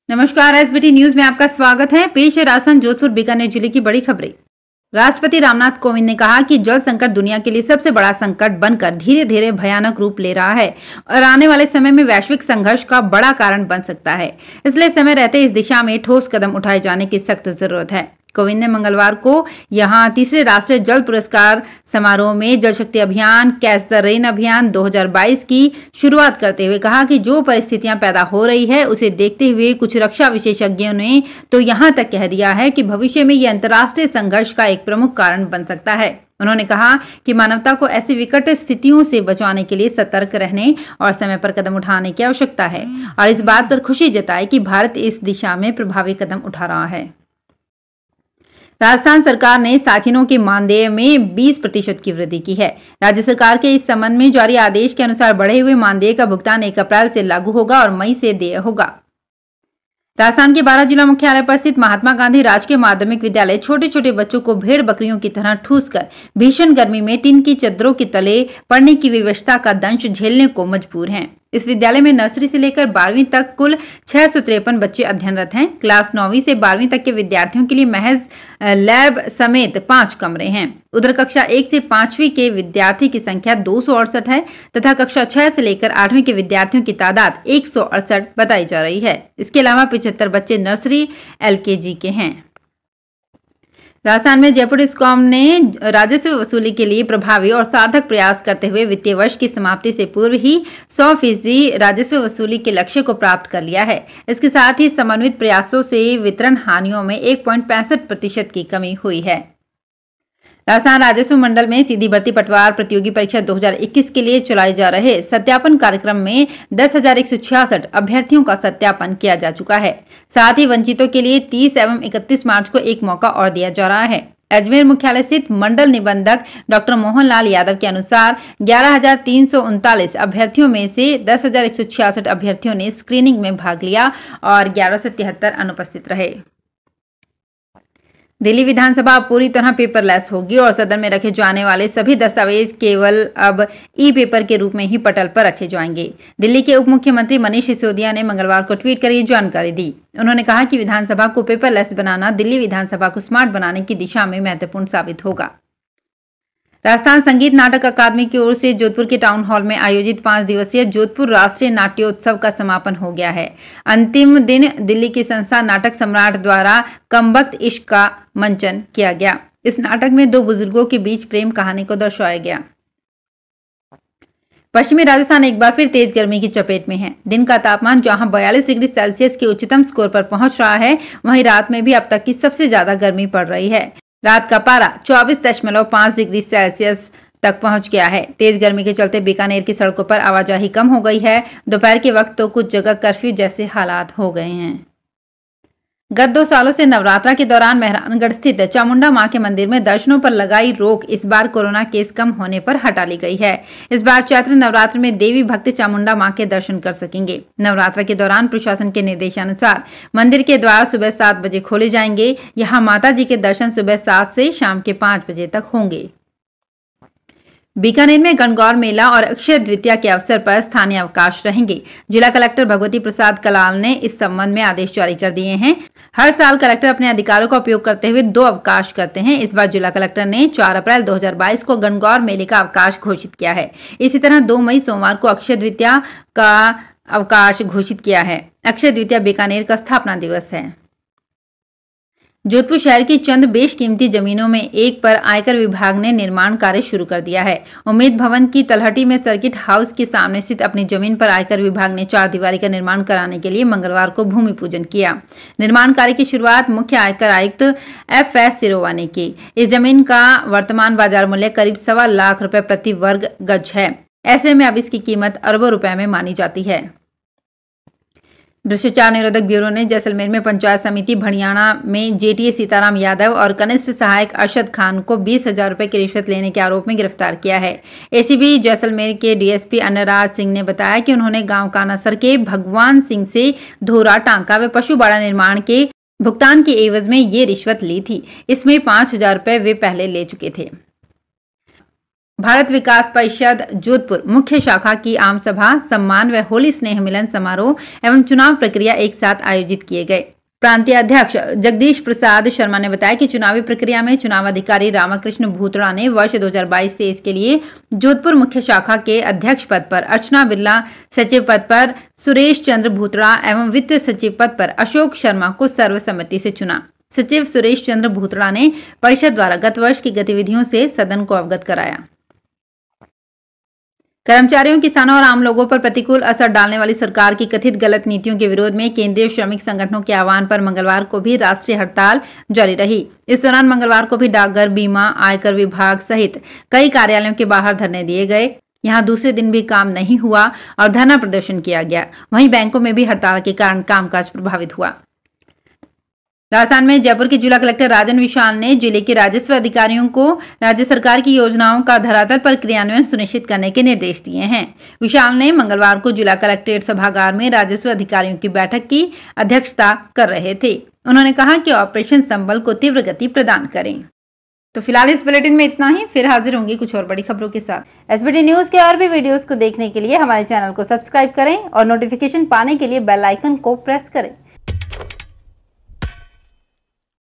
नमस्कार, SBT news में आपका स्वागत है। पेश है राजस्थान जोधपुर बीकानेर जिले की बड़ी खबरें। राष्ट्रपति रामनाथ कोविंद ने कहा कि जल संकट दुनिया के लिए सबसे बड़ा संकट बनकर धीरे धीरे भयानक रूप ले रहा है और आने वाले समय में वैश्विक संघर्ष का बड़ा कारण बन सकता है। इसलिए समय रहते इस दिशा में ठोस कदम उठाए जाने की सख्त जरूरत है। कोविंद ने मंगलवार को यहां तीसरे राष्ट्रीय जल पुरस्कार समारोह में जल शक्ति अभियान कैच द रेन अभियान 2022 की शुरुआत करते हुए कहा कि जो परिस्थितियां पैदा हो रही है उसे देखते हुए कुछ रक्षा विशेषज्ञों ने तो यहां तक कह दिया है कि भविष्य में यह अंतर्राष्ट्रीय संघर्ष का एक प्रमुख कारण बन सकता है। उन्होंने कहा कि मानवता को ऐसी विकट स्थितियों से बचाने के लिए सतर्क रहने और समय पर कदम उठाने की आवश्यकता है और इस बात पर खुशी जताई कि भारत इस दिशा में प्रभावी कदम उठा रहा है। राजस्थान सरकार ने साथिनों के मानदेय में 20% की वृद्धि की है। राज्य सरकार के इस संबंध में जारी आदेश के अनुसार बढ़े हुए मानदेय का भुगतान 1 अप्रैल से लागू होगा और मई से देय होगा। राजस्थान के 12 जिला मुख्यालय पर स्थित महात्मा गांधी राजकीय माध्यमिक विद्यालय छोटे छोटे बच्चों को भेड़ बकरियों की तरह ठूस कर भीषण गर्मी में टीन की चद्दरों के तले पढ़ने की व्यवस्था का दंश झेलने को मजबूर हैं। इस विद्यालय में नर्सरी से लेकर 12वीं तक कुल 653 बच्चे अध्ययनरत हैं। क्लास 9वीं से 12वीं तक के विद्यार्थियों के लिए महज लैब समेत 5 कमरे हैं। उधर कक्षा 1 से 5वीं के विद्यार्थी की संख्या 268 है तथा कक्षा 6 से लेकर 8वीं के विद्यार्थियों की तादाद 168 बताई जा रही है। इसके अलावा 75 बच्चे नर्सरी LKG के हैं। राजस्थान में जयपुर डिस्कॉम ने राजस्व वसूली के लिए प्रभावी और सार्थक प्रयास करते हुए वित्तीय वर्ष की समाप्ति से पूर्व ही 100% राजस्व वसूली के लक्ष्य को प्राप्त कर लिया है। इसके साथ ही समन्वित प्रयासों से वितरण हानियों में 1.65% की कमी हुई है। राजस्थान राजस्व मंडल में सीधी भर्ती पटवार प्रतियोगी परीक्षा 2021 के लिए चलाए जा रहे सत्यापन कार्यक्रम में 10,166 अभ्यर्थियों का सत्यापन किया जा चुका है। साथ ही वंचितों के लिए 30 एवं 31 मार्च को एक मौका और दिया जा रहा है। अजमेर मुख्यालय स्थित मंडल निबंधक डॉक्टर मोहनलाल यादव के अनुसार 11,339 अभ्यर्थियों में से 10,166 अभ्यर्थियों ने स्क्रीनिंग में भाग लिया और 1173 अनुपस्थित रहे। दिल्ली विधानसभा पूरी तरह पेपरलेस होगी और सदन में रखे जाने वाले सभी दस्तावेज केवल अब ई-पेपर के रूप में ही पटल पर रखे जाएंगे। दिल्ली के उप मुख्यमंत्री मनीष सिसोदिया ने मंगलवार को ट्वीट कर ये जानकारी दी। उन्होंने कहा कि विधानसभा को पेपरलेस बनाना दिल्ली विधानसभा को स्मार्ट बनाने की दिशा में महत्वपूर्ण साबित होगा। राजस्थान संगीत नाटक अकादमी की ओर से जोधपुर के टाउन हॉल में आयोजित 5 दिवसीय जोधपुर राष्ट्रीय नाट्योत्सव का समापन हो गया है। अंतिम दिन दिल्ली की संस्था नाटक सम्राट द्वारा कमबख्त इश्क का मंचन किया गया। इस नाटक में 2 बुजुर्गों के बीच प्रेम कहानी को दर्शाया गया। पश्चिमी राजस्थान एक बार फिर तेज गर्मी की चपेट में है। दिन का तापमान जहां 42 डिग्री सेल्सियस के उच्चतम स्कोर पर पहुंच रहा है, वहीं रात में भी अब तक की सबसे ज्यादा गर्मी पड़ रही है। रात का पारा 24.5 डिग्री सेल्सियस तक पहुंच गया है। तेज गर्मी के चलते बीकानेर की सड़कों पर आवाजाही कम हो गई है। दोपहर के वक्त तो कुछ जगह कर्फ्यू जैसे हालात हो गए हैं। गत 2 सालों से नवरात्रा के दौरान मेहरानगढ़ स्थित चामुंडा मां के मंदिर में दर्शनों पर लगाई रोक इस बार कोरोना केस कम होने पर हटा ली गई है। इस बार चैत्र नवरात्र में देवी भक्त चामुंडा मां के दर्शन कर सकेंगे। नवरात्रा के दौरान प्रशासन के निर्देशानुसार मंदिर के द्वार सुबह 7 बजे खोले जाएंगे। यहाँ माता जी के दर्शन सुबह 7 से शाम के 5 बजे तक होंगे। बीकानेर में गणगौर मेला और अक्षय द्वितीया के अवसर पर स्थानीय अवकाश रहेंगे। जिला कलेक्टर भगवती प्रसाद कलाल ने इस संबंध में आदेश जारी कर दिए हैं। हर साल कलेक्टर अपने अधिकारों का उपयोग करते हुए 2 अवकाश करते हैं। इस बार जिला कलेक्टर ने 4 अप्रैल 2022 को गणगौर मेले का अवकाश घोषित किया है। इसी तरह 2 मई सोमवार को अक्षय द्वितीया का अवकाश घोषित किया है। अक्षय द्वितीया बीकानेर का स्थापना दिवस है। जोधपुर शहर की चंद बेशकीमती जमीनों में एक पर आयकर विभाग ने निर्माण कार्य शुरू कर दिया है। उम्मीद भवन की तलहटी में सर्किट हाउस के सामने स्थित अपनी जमीन पर आयकर विभाग ने 4 दीवारी का निर्माण कराने के लिए मंगलवार को भूमि पूजन किया। निर्माण कार्य की शुरुआत मुख्य आयकर आयुक्त FS सिरोवा ने की। इस जमीन का वर्तमान बाजार मूल्य करीब 1.25 लाख रुपए प्रति वर्ग गज है। ऐसे में अब इसकी कीमत अरबों रुपए में मानी जाती है। भ्रष्टाचार निरोधक ब्यूरो ने जैसलमेर में पंचायत समिति भड़ियाणा में JTA सीताराम यादव और कनिष्ठ सहायक अरशद खान को 20,000 रुपए की रिश्वत लेने के आरोप में गिरफ्तार किया है। ACP जैसलमेर के DSP अन्नराज सिंह ने बताया कि उन्होंने गांव कानासर के भगवान सिंह से धोरा टांका व पशुबाड़ा निर्माण के भुगतान की एवज में ये रिश्वत ली थी। इसमें 5,000 रुपए वे पहले ले चुके थे। भारत विकास परिषद जोधपुर मुख्य शाखा की आम सभा, सम्मान व होली स्नेह मिलन समारोह एवं चुनाव प्रक्रिया एक साथ आयोजित किए गए। प्रांतीय अध्यक्ष जगदीश प्रसाद शर्मा ने बताया कि चुनावी प्रक्रिया में चुनाव अधिकारी रामकृष्ण भूतड़ा ने वर्ष 2022-23 के लिए जोधपुर मुख्य शाखा के अध्यक्ष पद पर अर्चना बिरला, सचिव पद पर सुरेश चंद्र भूतड़ा एवं वित्त सचिव पद पर अशोक शर्मा को सर्वसम्मति से चुना। सचिव सुरेश चंद्र भूतड़ा ने परिषद द्वारा गत वर्ष की गतिविधियों से सदन को अवगत कराया। कर्मचारियों, किसानों और आम लोगों पर प्रतिकूल असर डालने वाली सरकार की कथित गलत नीतियों के विरोध में केंद्रीय श्रमिक संगठनों के आह्वान पर मंगलवार को भी राष्ट्रीय हड़ताल जारी रही। इस दौरान मंगलवार को भी डाकघर, बीमा, आयकर विभाग सहित कई कार्यालयों के बाहर धरने दिए गए। यहां दूसरे दिन भी काम नहीं हुआ और धरना प्रदर्शन किया गया। वहीं बैंकों में भी हड़ताल के कारण कामकाज प्रभावित हुआ। राजस्थान में जयपुर के जिला कलेक्टर राजन विशाल ने जिले के राजस्व अधिकारियों को राज्य सरकार की योजनाओं का धरातल पर क्रियान्वयन सुनिश्चित करने के निर्देश दिए हैं। विशाल ने मंगलवार को जिला कलेक्ट्रेट सभागार में राजस्व अधिकारियों की बैठक की अध्यक्षता कर रहे थे। उन्होंने कहा कि ऑपरेशन संबल को तीव्र गति प्रदान करें। तो फिलहाल इस बुलेटिन में इतना ही। फिर हाजिर होंगी कुछ और बड़ी खबरों के साथ। एसबीटी न्यूज के और भी वीडियोस को देखने के लिए हमारे चैनल को सब्सक्राइब करें और नोटिफिकेशन पाने के लिए बेल आइकन को प्रेस करें।